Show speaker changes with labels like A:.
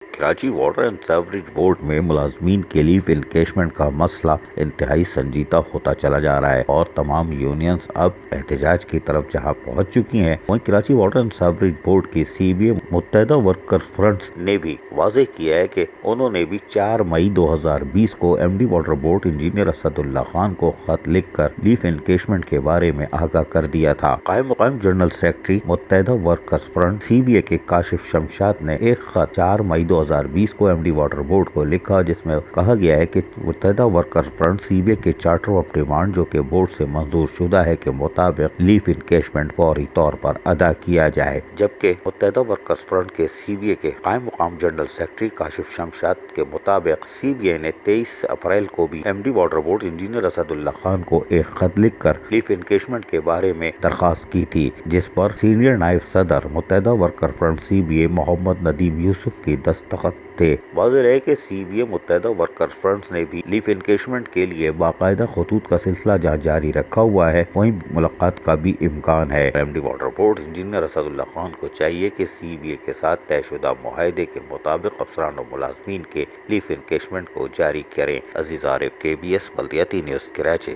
A: Karachi water and sewerage board میں ملازمین کے لیو انکیشمنٹ کا مسئلہ انتہائی سنجیدہ ہوتا چلا جا رہا ہے اور تمام یونینز اب احتجاج کی طرف جہاں پہنچ چکی ہیں، وہیں Karachi water and sewerage board کی CBA متحدہ ورکر فرنٹس نے بھی واضح کیا ہے کہ انہوں نے بھی 4 مئی 2020 کو MD water board engineer Asad Ullah Khan کو خط لکھ کر لیو انکیشمنٹ کے بارے میں آگاہ کر دیا تھا۔ قائم مقام جنرل سیکرٹری متحدہ ورکرز فرنٹ CBA کے کاشف شمشاد نے ایک خط 4 مئی 2020 کو MD واٹر بورڈ کو لکھا، جس میں کہا گیا ہے کہ متحدہ ورکر فرنٹ CBA کے چارٹر آف ڈیمانڈ جو کہ بورڈ سے منظور شدہ ہے کے مطابق لیو انکیشمنٹ فوری طور پر ادا کیا جائے، جبکہ متحدہ ورکرز فرنٹ کے CBA کے قائم مقام جنرل سیکرٹری کاشف شمشاد کے مطابق CBA نے 23 اپریل کو بھی MD water board engineer Asad Ullah Khan کو ایک خط لکھ کر لیو انکیشمنٹ کے بارے میں درخواست کی تھی، جس پر سینئر نائب صدر متحدہ ورکر فرنٹ CBA محمد ندیم یوسف کی دستخط تھے۔ واضح ہے کہ CBA متحدہ ورکر فرنٹس نے بھی لیو انکیشمنٹ کے لیے باقاعدہ خطوط کا سلسلہ جہاں جاری رکھا ہوا ہے، وہیں ملاقات کا بھی امکان ہے۔ MD water board engineer Asad Ullah Khan کو چاہیے کہ CBA کے ساتھ طے شدہ معاہدے کے مطابق افسران و ملازمین کے لیو انکیشمنٹ کو جاری کریں۔ عزیز عارف، KBS بلدیاتی نیوز، کراچی۔